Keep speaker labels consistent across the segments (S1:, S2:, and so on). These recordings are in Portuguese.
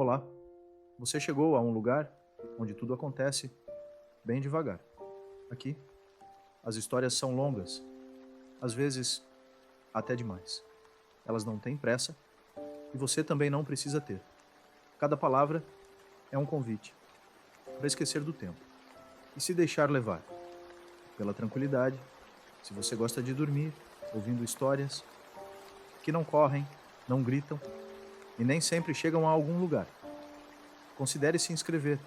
S1: Olá, você chegou a um lugar onde tudo acontece bem devagar. Aqui, as histórias são longas, às vezes até demais. Elas não têm pressa e você também não precisa ter. Cada palavra é um convite para esquecer do tempo e se deixar levar pela tranquilidade. Se você gosta de dormir, ouvindo histórias que não correm, não gritam e nem sempre chegam a algum lugar, considere se inscrever.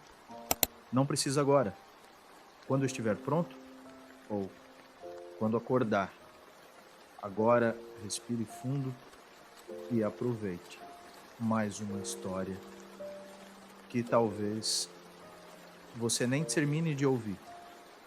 S1: Não precisa agora. Quando estiver pronto ou quando acordar. Agora respire fundo e aproveite mais uma história que talvez você nem termine de ouvir.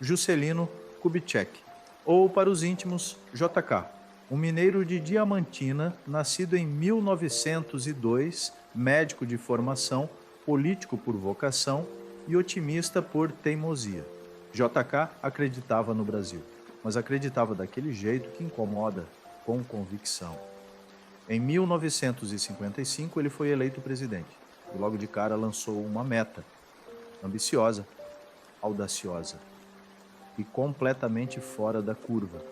S1: Juscelino Kubitschek, ou para os íntimos, JK, um mineiro de Diamantina, nascido em 1902, médico de formação, político por vocação e otimista por teimosia. JK acreditava no Brasil, mas acreditava daquele jeito que incomoda, com convicção. Em 1955, ele foi eleito presidente e logo de cara lançou uma meta ambiciosa, audaciosa e completamente fora da curva.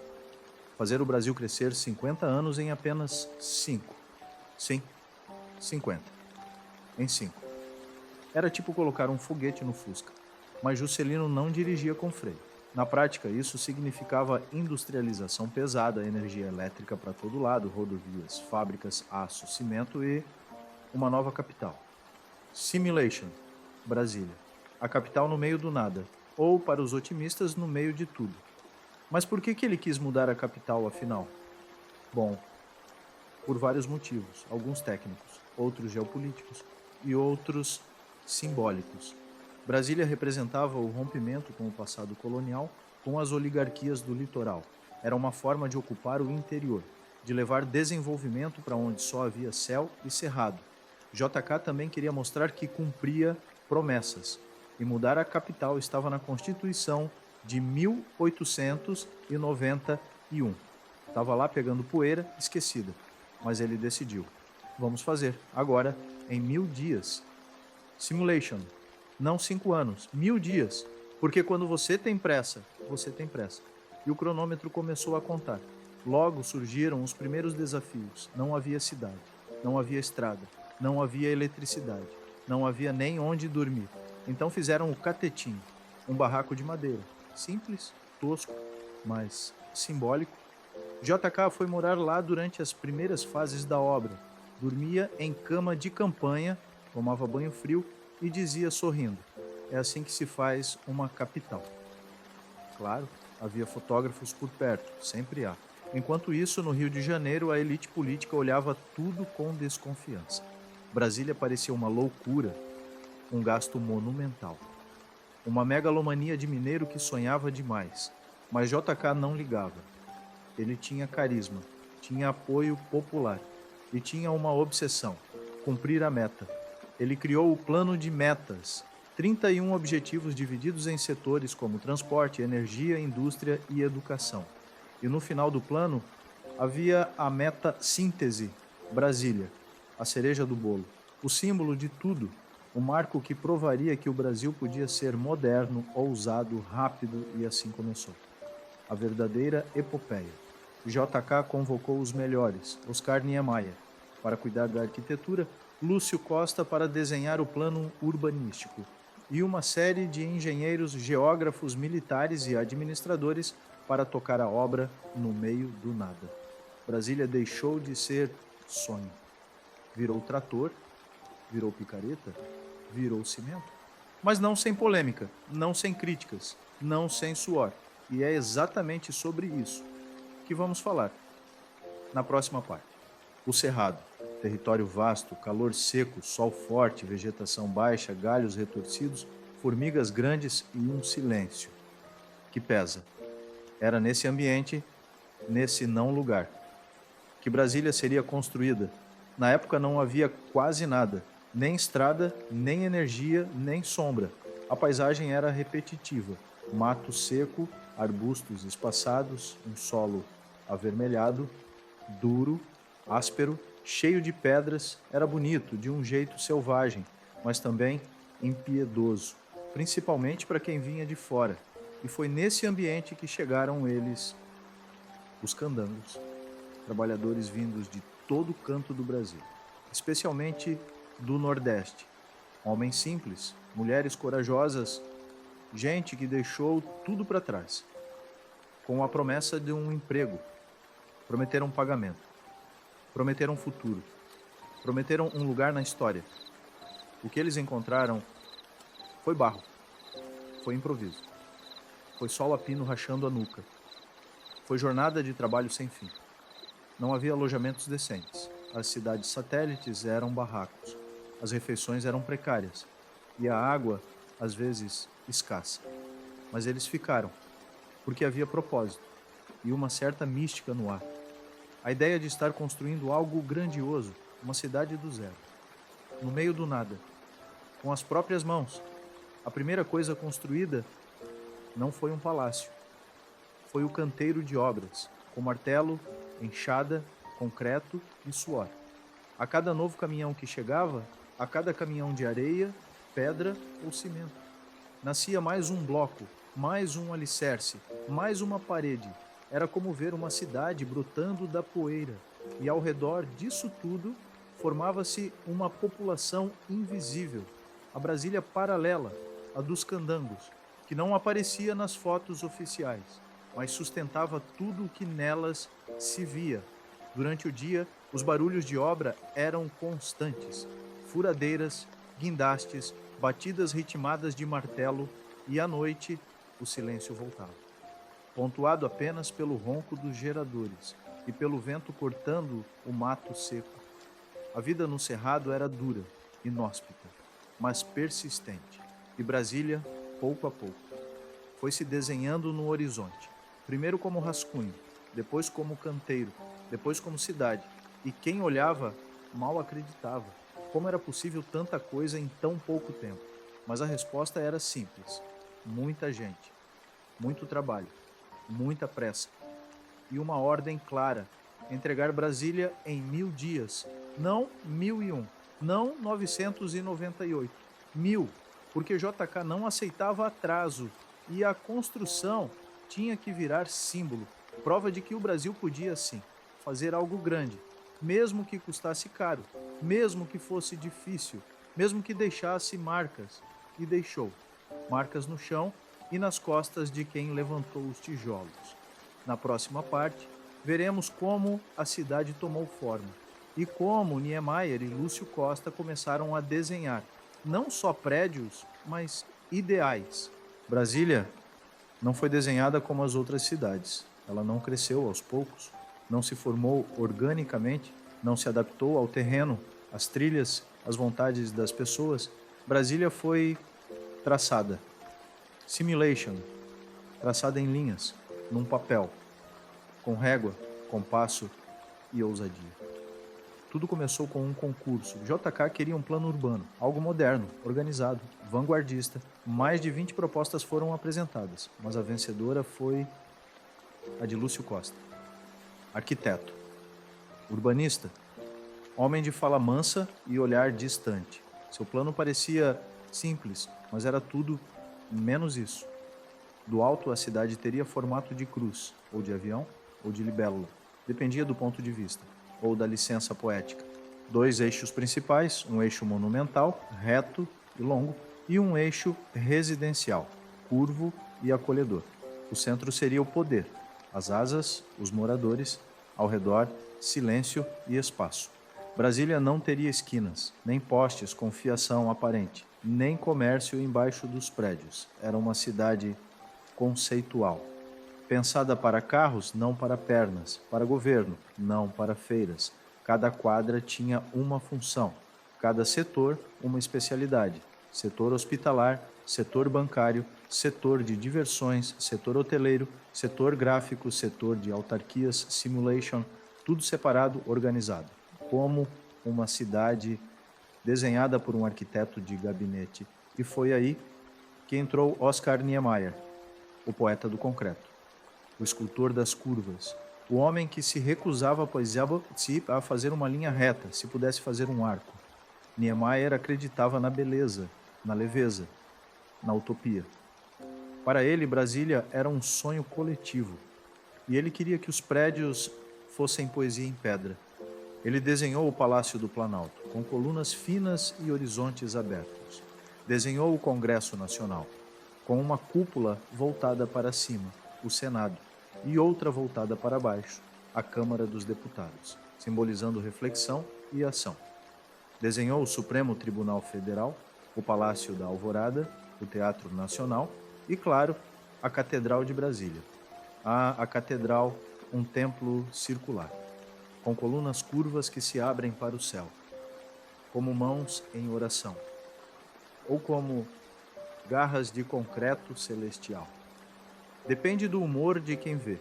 S1: Fazer o Brasil crescer 50 anos em apenas 5. Sim, 50. Em 5. Era tipo colocar um foguete no Fusca, mas Juscelino não dirigia com freio. Na prática, isso significava industrialização pesada, energia elétrica para todo lado, rodovias, fábricas, aço, cimento e uma nova capital. Simulation, Brasília. A capital no meio do nada, ou, para os otimistas, no meio de tudo. Mas por que ele quis mudar a capital, afinal? Bom, por vários motivos, alguns técnicos, outros geopolíticos e outros simbólicos. Brasília representava o rompimento com o passado colonial, com as oligarquias do litoral. Era uma forma de ocupar o interior, de levar desenvolvimento para onde só havia céu e cerrado. JK também queria mostrar que cumpria promessas, e mudar a capital estava na Constituição de 1891. Estava lá pegando poeira, esquecida, mas ele decidiu. Vamos fazer, agora, em 1000 dias. Simulation. Não 5 anos, 1000 dias. Porque quando você tem pressa, você tem pressa. E o cronômetro começou a contar. Logo surgiram os primeiros desafios. Não havia cidade, não havia estrada, não havia eletricidade, não havia nem onde dormir. Então fizeram o catetim, um barraco de madeira. Simples, tosco, mas simbólico. JK foi morar lá durante as primeiras fases da obra. Dormia em cama de campanha, tomava banho frio e dizia sorrindo: é assim que se faz uma capital. Claro, havia fotógrafos por perto, sempre há. Enquanto isso, no Rio de Janeiro, a elite política olhava tudo com desconfiança. Brasília parecia uma loucura, um gasto monumental. Uma megalomania de mineiro que sonhava demais. Mas JK não ligava. Ele tinha carisma, tinha apoio popular e tinha uma obsessão: cumprir a meta. Ele criou o plano de metas, 31 objetivos divididos em setores como transporte, energia, indústria e educação. E no final do plano havia a meta síntese, Brasília, a cereja do bolo, o símbolo de tudo, o marco que provaria que o Brasil podia ser moderno, ousado, rápido, e assim começou. A verdadeira epopeia. JK convocou os melhores: Oscar Niemeyer para cuidar da arquitetura, Lúcio Costa para desenhar o plano urbanístico e uma série de engenheiros, geógrafos, militares e administradores para tocar a obra no meio do nada. Brasília deixou de ser sonho. Virou trator, virou picareta, virou cimento. Mas não sem polêmica, não sem críticas, não sem suor. E é exatamente sobre isso que vamos falar na próxima parte. O Cerrado. Território vasto, calor seco, sol forte, vegetação baixa, galhos retorcidos, formigas grandes e um silêncio que pesa. Era nesse ambiente, nesse não lugar, que Brasília seria construída. Na época não havia quase nada, nem estrada, nem energia, nem sombra. A paisagem era repetitiva: mato seco, arbustos espaçados, um solo avermelhado, duro, áspero, cheio de pedras. Era bonito, de um jeito selvagem, mas também impiedoso, principalmente para quem vinha de fora. E foi nesse ambiente que chegaram eles, os candangos, trabalhadores vindos de todo canto do Brasil, especialmente do Nordeste. Homens simples, mulheres corajosas, gente que deixou tudo para trás, com a promessa de um emprego. Prometeram um pagamento, prometeram um futuro, prometeram um lugar na história. O que eles encontraram foi barro, foi improviso, foi solo a pino rachando a nuca, foi jornada de trabalho sem fim. Não havia alojamentos decentes, as cidades satélites eram barracos, as refeições eram precárias e a água, às vezes, escassa. Mas eles ficaram, porque havia propósito e uma certa mística no ar. A ideia de estar construindo algo grandioso, uma cidade do zero, no meio do nada, com as próprias mãos. A primeira coisa construída não foi um palácio, foi o canteiro de obras, com martelo, enxada, concreto e suor. A cada novo caminhão que chegava, a cada caminhão de areia, pedra ou cimento, nascia mais um bloco, mais um alicerce, mais uma parede. Era como ver uma cidade brotando da poeira, e ao redor disso tudo formava-se uma população invisível, a Brasília paralela, a dos candangos, que não aparecia nas fotos oficiais, mas sustentava tudo o que nelas se via. Durante o dia, os barulhos de obra eram constantes, furadeiras, guindastes, batidas ritmadas de martelo, e à noite o silêncio voltava, pontuado apenas pelo ronco dos geradores e pelo vento cortando o mato seco. A vida no cerrado era dura, inóspita, mas persistente, e Brasília, pouco a pouco, foi se desenhando no horizonte, primeiro como rascunho, depois como canteiro, depois como cidade, e quem olhava mal acreditava. Como era possível tanta coisa em tão pouco tempo? Mas a resposta era simples: muita gente, muito trabalho, muita pressa e uma ordem clara: entregar Brasília em 1000 dias, não 1001, não 998, 1000, porque JK não aceitava atraso e a construção tinha que virar símbolo, prova de que o Brasil podia sim fazer algo grande, mesmo que custasse caro, mesmo que fosse difícil, mesmo que deixasse marcas, e deixou marcas no chão e nas costas de quem levantou os tijolos. Na próxima parte, veremos como a cidade tomou forma e como Niemeyer e Lúcio Costa começaram a desenhar não só prédios, mas ideais. Brasília não foi desenhada como as outras cidades. Ela não cresceu aos poucos, não se formou organicamente, não se adaptou ao terreno, às trilhas, às vontades das pessoas. Brasília foi traçada. Simulation, traçada em linhas, num papel, com régua, compasso e ousadia. Tudo começou com um concurso. JK queria um plano urbano, algo moderno, organizado, vanguardista. Mais de 20 propostas foram apresentadas, mas a vencedora foi a de Lúcio Costa. Arquiteto, urbanista, homem de fala mansa e olhar distante. Seu plano parecia simples, mas era tudo menos isso. Do alto, a cidade teria formato de cruz, ou de avião, ou de libélula. Dependia do ponto de vista, ou da licença poética. 2 eixos principais, um eixo monumental, reto e longo, e um eixo residencial, curvo e acolhedor. O centro seria o poder, as asas, os moradores, ao redor, silêncio e espaço. Brasília não teria esquinas, nem postes com fiação aparente, nem comércio embaixo dos prédios. Era uma cidade conceitual, pensada para carros, não para pernas, para governo, não para feiras. Cada quadra tinha uma função, cada setor uma especialidade. Setor hospitalar, setor bancário, setor de diversões, setor hoteleiro, setor gráfico, setor de autarquias, simulation, tudo separado, organizado, como uma cidade desenhada por um arquiteto de gabinete. E foi aí que entrou Oscar Niemeyer, o poeta do concreto, o escultor das curvas, o homem que se recusava, pois a fazer uma linha reta, se pudesse fazer um arco. Niemeyer acreditava na beleza, na leveza, na utopia. Para ele, Brasília era um sonho coletivo, e ele queria que os prédios fossem poesia em pedra. Ele desenhou o Palácio do Planalto, com colunas finas e horizontes abertos. Desenhou o Congresso Nacional, com uma cúpula voltada para cima, o Senado, e outra voltada para baixo, a Câmara dos Deputados, simbolizando reflexão e ação. Desenhou o Supremo Tribunal Federal, o Palácio da Alvorada, o Teatro Nacional e, claro, a Catedral de Brasília. A catedral, um templo circular, com colunas curvas que se abrem para o céu, como mãos em oração, ou como garras de concreto celestial. Depende do humor de quem vê.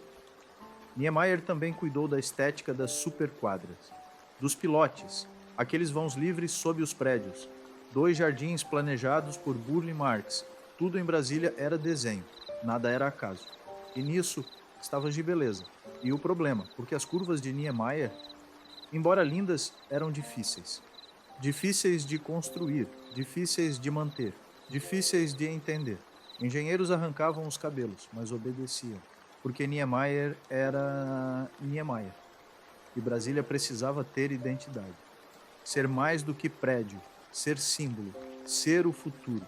S1: Niemeyer também cuidou da estética das superquadras, dos pilotes, aqueles vãos livres sob os prédios, 2 jardins planejados por Burle Marx. Tudo em Brasília era desenho, nada era acaso. E nisso estava de beleza. E o problema, porque as curvas de Niemeyer, embora lindas, eram difíceis. Difíceis de construir, difíceis de manter, difíceis de entender. Engenheiros arrancavam os cabelos, mas obedeciam, porque Niemeyer era Niemeyer. E Brasília precisava ter identidade. Ser mais do que prédio, ser símbolo, ser o futuro.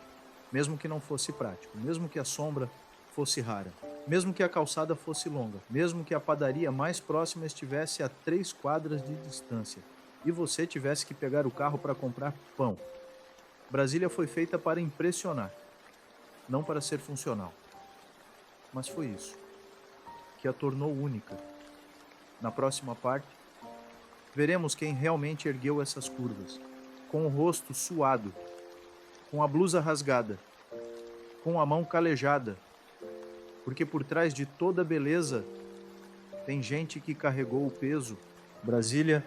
S1: Mesmo que não fosse prático, mesmo que a sombra fosse rara, mesmo que a calçada fosse longa, mesmo que a padaria mais próxima estivesse a 3 quadras de distância e você tivesse que pegar o carro para comprar pão. Brasília foi feita para impressionar, não para ser funcional. Mas foi isso que a tornou única. Na próxima parte, veremos quem realmente ergueu essas curvas, com o rosto suado, com a blusa rasgada, com a mão calejada, porque por trás de toda beleza tem gente que carregou o peso. Brasília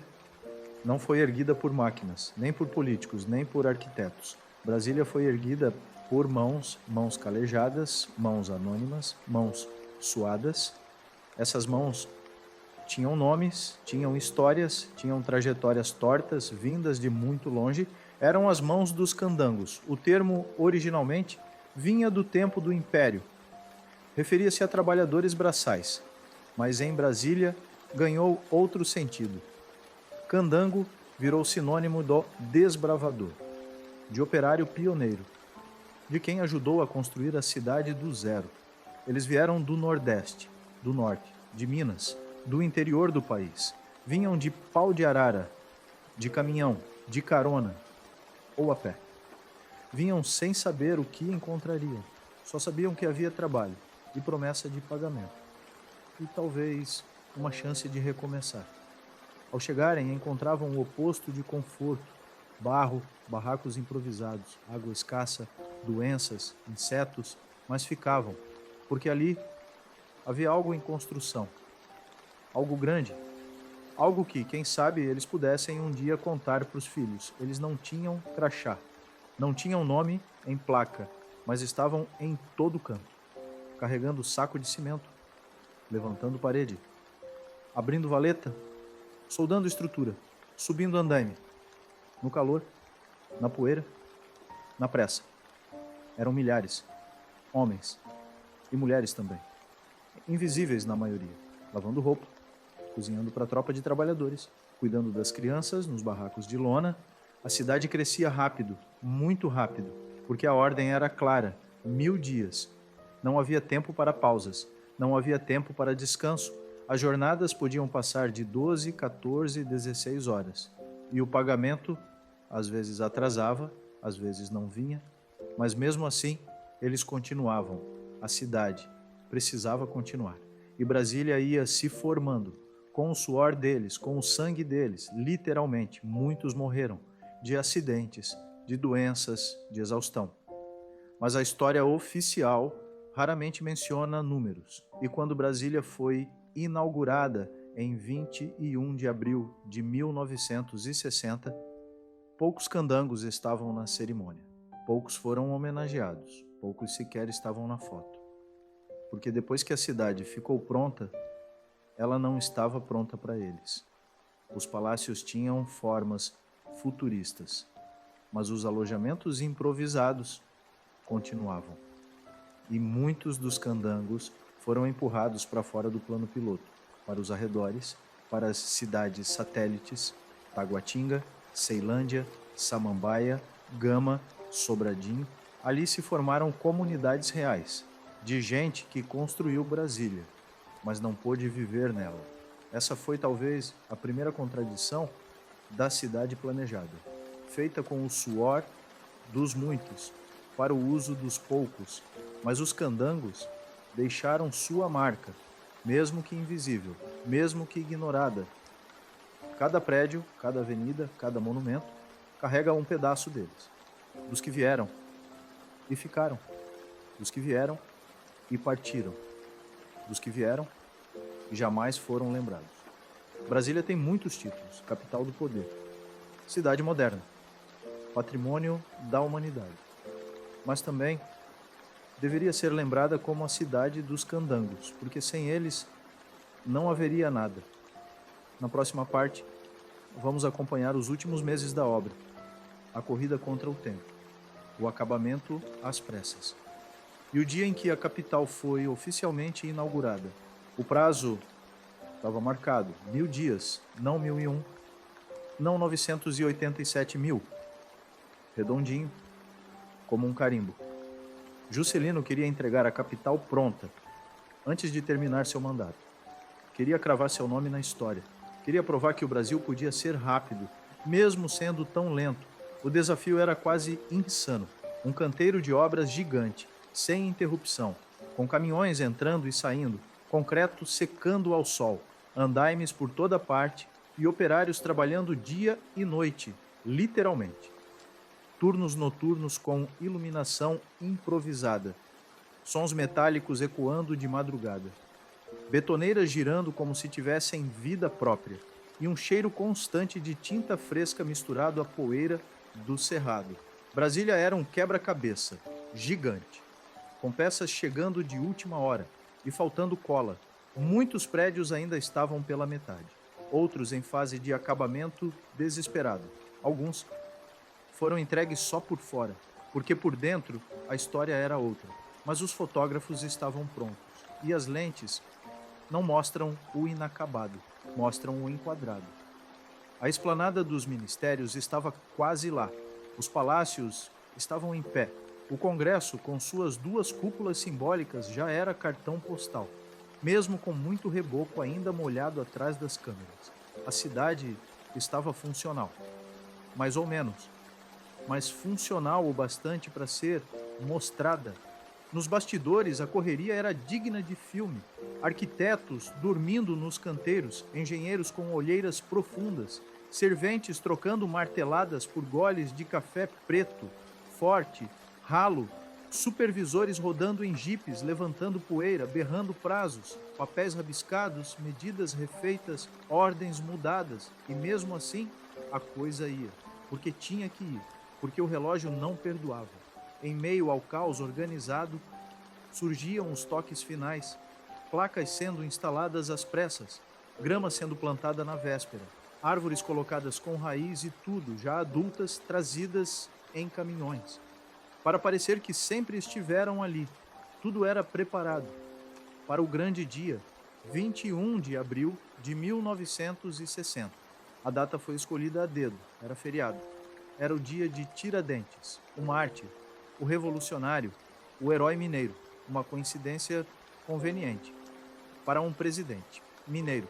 S1: não foi erguida por máquinas, nem por políticos, nem por arquitetos. Brasília foi erguida por mãos calejadas, mãos anônimas, mãos suadas. Essas mãos tinham nomes, tinham histórias, tinham trajetórias tortas, vindas de muito longe. Eram as mãos dos candangos. O termo, originalmente, vinha do tempo do Império. Referia-se a trabalhadores braçais, mas em Brasília ganhou outro sentido. Candango virou sinônimo do desbravador, de operário pioneiro, de quem ajudou a construir a cidade do zero. Eles vieram do Nordeste, do Norte, de Minas, do interior do país. Vinham de pau de arara, de caminhão, de carona ou a pé. Vinham sem saber o que encontrariam. Só sabiam que havia trabalho e promessa de pagamento. E talvez uma chance de recomeçar. Ao chegarem, encontravam o oposto de conforto: barro, barracos improvisados, água escassa, doenças, insetos, mas ficavam, porque ali havia algo em construção. Algo grande. Algo que, quem sabe, eles pudessem um dia contar para os filhos. Eles não tinham crachá, não tinham nome em placa, mas estavam em todo canto, carregando saco de cimento, levantando parede, abrindo valeta, soldando estrutura, subindo andaime, no calor, na poeira, na pressa. Eram milhares, homens e mulheres também, invisíveis na maioria, lavando roupa, cozinhando para a tropa de trabalhadores, cuidando das crianças nos barracos de lona. A cidade crescia rápido, muito rápido, porque a ordem era clara: 1000 dias. Não havia tempo para pausas, não havia tempo para descanso. As jornadas podiam passar de 12, 14, 16 horas. E o pagamento, às vezes atrasava, às vezes não vinha, mas mesmo assim, eles continuavam. A cidade precisava continuar. E Brasília ia se formando, com o suor deles, com o sangue deles, literalmente. Muitos morreram de acidentes, de doenças, de exaustão. Mas a história oficial raramente menciona números. E quando Brasília foi inaugurada em 21 de abril de 1960, poucos candangos estavam na cerimônia. Poucos foram homenageados, poucos sequer estavam na foto. Porque depois que a cidade ficou pronta, ela não estava pronta para eles. Os palácios tinham formas futuristas. mas os alojamentos improvisados continuavam. E muitos dos candangos foram empurrados para fora do plano piloto, para os arredores, para as cidades satélites, Taguatinga, Ceilândia, Samambaia, Gama, Sobradinho. Ali se formaram comunidades reais, de gente que construiu Brasília, mas não pôde viver nela. Essa foi talvez a primeira contradição da cidade planejada, feita com o suor dos muitos, para o uso dos poucos, mas os candangos deixaram sua marca, mesmo que invisível, mesmo que ignorada. Cada prédio, cada avenida, cada monumento carrega um pedaço deles, dos que vieram e ficaram, dos que vieram e partiram, dos que vieram e jamais foram lembrados. Brasília tem muitos títulos: capital do poder, cidade moderna, patrimônio da humanidade, mas também deveria ser lembrada como a cidade dos candangos, porque sem eles não haveria nada. Na próxima parte, vamos acompanhar os últimos meses da obra, a corrida contra o tempo, o acabamento às pressas. E o dia em que a capital foi oficialmente inaugurada. O prazo estava marcado, 1000 dias, não 1001, não 987.000, redondinho, como um carimbo. Juscelino queria entregar a capital pronta, antes de terminar seu mandato. Queria cravar seu nome na história. Queria provar que o Brasil podia ser rápido, mesmo sendo tão lento. O desafio era quase insano. Um canteiro de obras gigante, sem interrupção, com caminhões entrando e saindo, concreto secando ao sol, andaimes por toda parte e operários trabalhando dia e noite, literalmente. Turnos noturnos com iluminação improvisada, sons metálicos ecoando de madrugada, betoneiras girando como se tivessem vida própria e um cheiro constante de tinta fresca misturado à poeira do cerrado. Brasília era um quebra-cabeça gigante, com peças chegando de última hora e faltando cola. Muitos prédios ainda estavam pela metade, outros em fase de acabamento desesperado. Alguns foram entregues só por fora, porque por dentro a história era outra. Mas os fotógrafos estavam prontos, e as lentes não mostram o inacabado, mostram o enquadrado. A esplanada dos ministérios estava quase lá. Os palácios estavam em pé. O Congresso, com suas 2 cúpulas simbólicas, já era cartão postal, mesmo com muito reboco ainda molhado atrás das câmeras. A cidade estava funcional, mais ou menos, mas funcional o bastante para ser mostrada. Nos bastidores, a correria era digna de filme. Arquitetos dormindo nos canteiros, engenheiros com olheiras profundas, serventes trocando marteladas por goles de café preto, forte, ralo, supervisores rodando em jipes, levantando poeira, berrando prazos, papéis rabiscados, medidas refeitas, ordens mudadas. E mesmo assim, a coisa ia, porque tinha que ir, porque o relógio não perdoava. Em meio ao caos organizado, surgiam os toques finais, placas sendo instaladas às pressas, grama sendo plantada na véspera, árvores colocadas com raiz e tudo, já adultas, trazidas em caminhões, para parecer que sempre estiveram ali. Tudo era preparado para o grande dia, 21 de abril de 1960. A data foi escolhida a dedo, era feriado. Era o dia de Tiradentes, o mártir, o revolucionário, o herói mineiro. Uma coincidência conveniente para um presidente mineiro.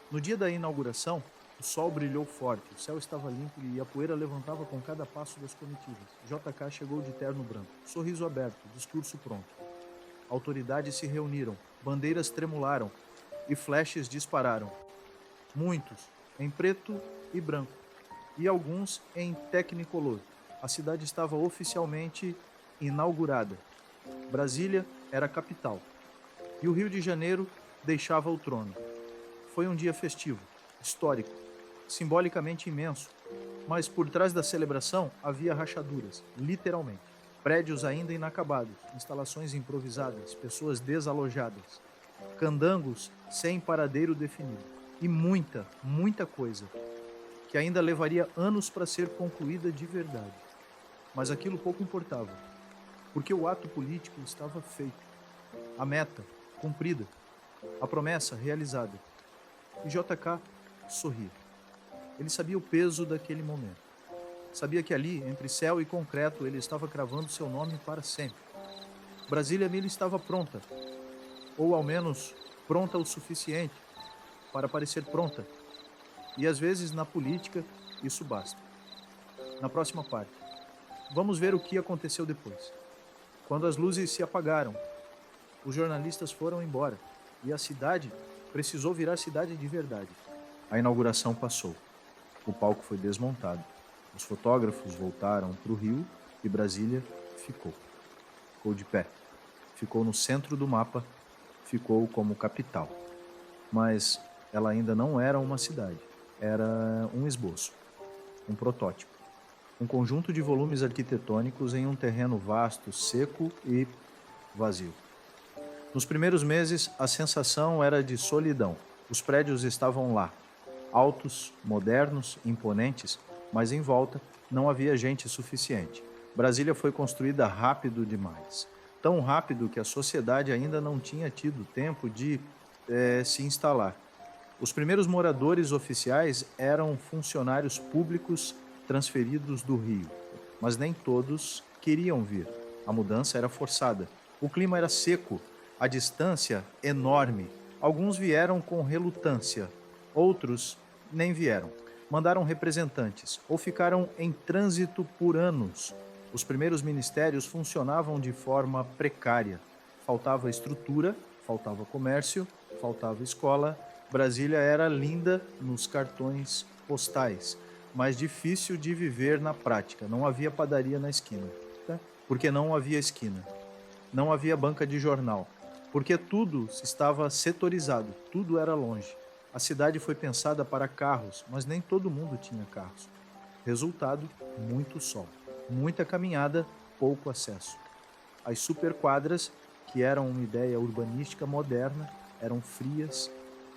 S1: No dia da inauguração, o sol brilhou forte, o céu estava limpo e a poeira levantava com cada passo das comitivas. JK chegou de terno branco, sorriso aberto, discurso pronto. Autoridades se reuniram, bandeiras tremularam e flashes dispararam. Muitos em preto e branco, e alguns em Technicolor. A cidade estava oficialmente inaugurada. Brasília era a capital, e o Rio de Janeiro deixava o trono. Foi um dia festivo, histórico, simbolicamente imenso, mas por trás da celebração havia rachaduras, literalmente. Prédios ainda inacabados, instalações improvisadas, pessoas desalojadas, candangos sem paradeiro definido, e muita coisa que ainda levaria anos para ser concluída de verdade. Mas aquilo pouco importava, porque o ato político estava feito, a meta cumprida, a promessa realizada. E JK sorria. Ele sabia o peso daquele momento. Sabia que ali, entre céu e concreto, ele estava cravando seu nome para sempre. Brasília Mille estava pronta, ou ao menos pronta o suficiente para parecer pronta. E às vezes, na política, isso basta. Na próxima parte, vamos ver o que aconteceu depois. Quando as luzes se apagaram, os jornalistas foram embora e a cidade precisou virar cidade de verdade. A inauguração passou. O palco foi desmontado. Os fotógrafos voltaram para o Rio e Brasília ficou. Ficou de pé. Ficou no centro do mapa. Ficou como capital. Mas ela ainda não era uma cidade. Era um esboço, um protótipo. Um conjunto de volumes arquitetônicos em um terreno vasto, seco e vazio. Nos primeiros meses, a sensação era de solidão. Os prédios estavam lá, altos, modernos, imponentes, mas em volta não havia gente suficiente. Brasília foi construída rápido demais. Tão rápido que a sociedade ainda não tinha tido tempo de se instalar. Os primeiros moradores oficiais eram funcionários públicos transferidos do Rio, mas nem todos queriam vir. A mudança era forçada. O clima era seco, a distância enorme. Alguns vieram com relutância, outros nem vieram. Mandaram representantes ou ficaram em trânsito por anos. Os primeiros ministérios funcionavam de forma precária. Faltava estrutura, faltava comércio, faltava escola. Brasília era linda nos cartões postais, mas difícil de viver na prática. Não havia padaria na esquina, porque não havia esquina. Não havia banca de jornal, porque tudo estava setorizado, tudo era longe. A cidade foi pensada para carros, mas nem todo mundo tinha carros. Resultado, muito sol. Muita caminhada, pouco acesso. As superquadras, que eram uma ideia urbanística moderna, eram frias,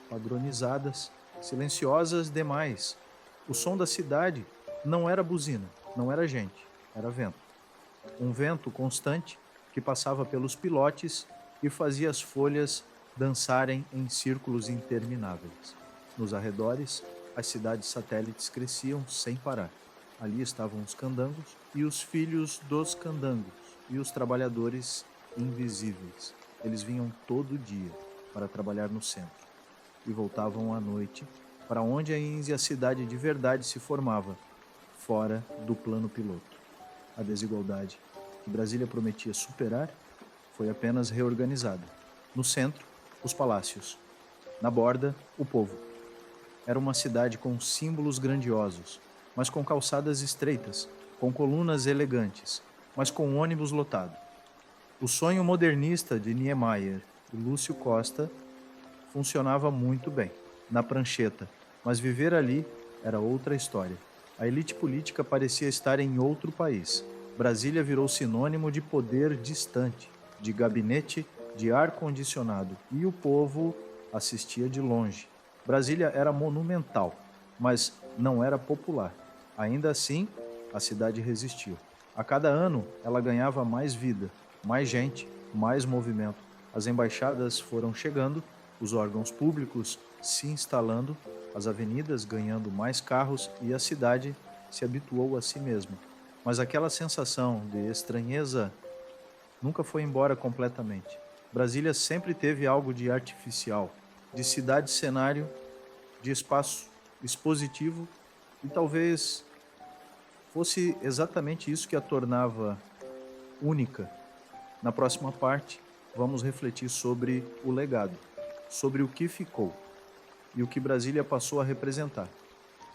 S1: padronizadas, silenciosas demais. O som da cidade não era buzina, não era gente, era vento. Um vento constante que passava pelos pilotes e fazia as folhas dançarem em círculos intermináveis. Nos arredores, as cidades satélites cresciam sem parar. Ali estavam os candangos e os filhos dos candangos e os trabalhadores invisíveis. Eles vinham todo dia para trabalhar no centro e voltavam à noite para onde a cidade de verdade se formava, fora do plano piloto. A desigualdade que Brasília prometia superar foi apenas reorganizada. No centro, os palácios. Na borda, o povo. Era uma cidade com símbolos grandiosos, mas com calçadas estreitas, com colunas elegantes, mas com ônibus lotado. O sonho modernista de Niemeyer e Lúcio Costa funcionava muito bem, na prancheta, mas viver ali era outra história. A elite política parecia estar em outro país. Brasília virou sinônimo de poder distante, de gabinete de ar-condicionado, e o povo assistia de longe. Brasília era monumental, mas não era popular. Ainda assim, a cidade resistiu. A cada ano, ela ganhava mais vida, mais gente, mais movimento. As embaixadas foram chegando, os órgãos públicos se instalando, as avenidas ganhando mais carros e a cidade se habituou a si mesma. Mas aquela sensação de estranheza nunca foi embora completamente. Brasília sempre teve algo de artificial, de cidade-cenário, de espaço expositivo, e talvez fosse exatamente isso que a tornava única. Na próxima parte, vamos refletir sobre o legado, sobre o que ficou e o que Brasília passou a representar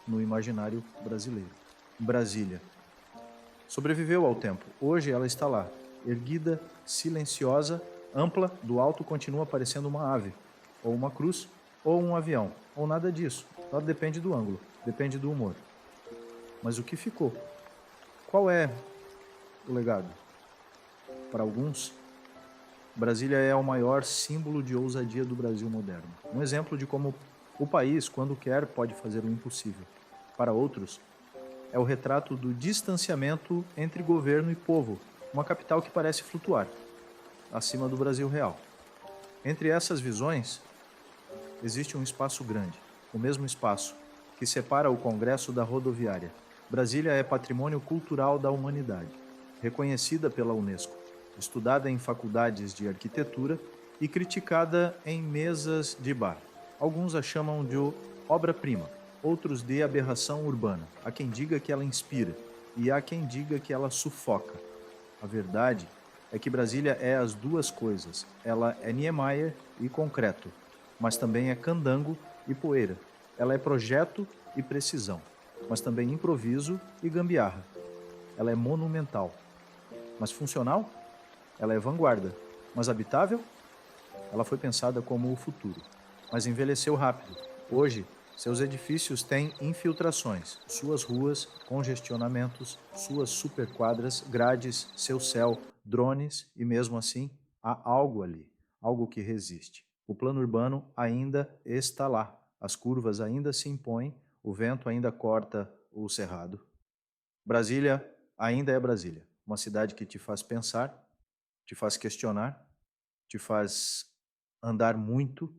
S1: no imaginário brasileiro. Brasília sobreviveu ao tempo. Hoje ela está lá, erguida, silenciosa, ampla, do alto continua parecendo uma ave, ou uma cruz, ou um avião, ou nada disso. Ela depende do ângulo, depende do humor. Mas o que ficou? Qual é o legado? Para alguns, Brasília é o maior símbolo de ousadia do Brasil moderno. Um exemplo de como o país, quando quer, pode fazer o impossível. Para outros, É o retrato do distanciamento entre governo e povo, uma capital que parece flutuar, acima do Brasil real. Entre essas visões, existe um espaço grande, o mesmo espaço que separa o Congresso da rodoviária. Brasília é patrimônio cultural da humanidade, reconhecida pela Unesco, estudada em faculdades de arquitetura e criticada em mesas de bar. Alguns a chamam de obra-prima, outros de aberração urbana. Há quem diga que ela inspira e há quem diga que ela sufoca. A verdade é que Brasília é as duas coisas. Ela é Niemeyer e concreto, mas também é candango e poeira. Ela é projeto e precisão, mas também improviso e gambiarra. Ela é monumental, mas funcional? Ela é vanguarda, mas habitável? Ela foi pensada como o futuro, mas envelheceu rápido. Hoje, seus edifícios têm infiltrações, suas ruas, congestionamentos, suas superquadras, grades, seu céu, drones e mesmo assim há algo ali, algo que resiste. O plano urbano ainda está lá, as curvas ainda se impõem, o vento ainda corta o cerrado. Brasília ainda é Brasília, uma cidade que te faz pensar, te faz questionar, te faz andar muito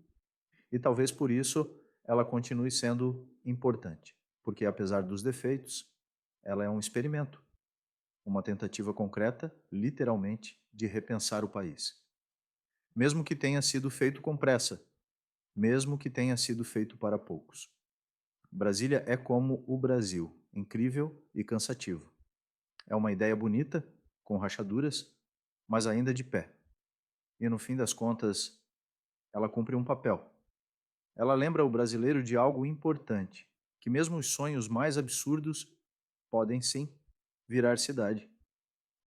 S1: e talvez por isso ela continue sendo importante, porque apesar dos defeitos, ela é um experimento, uma tentativa concreta, literalmente, de repensar o país. Mesmo que tenha sido feito com pressa, mesmo que tenha sido feito para poucos. Brasília é como o Brasil, incrível e cansativo. É uma ideia bonita, com rachaduras, mas ainda de pé. E no fim das contas, ela cumpre um papel. Ela lembra o brasileiro de algo importante, que mesmo os sonhos mais absurdos podem sim virar cidade.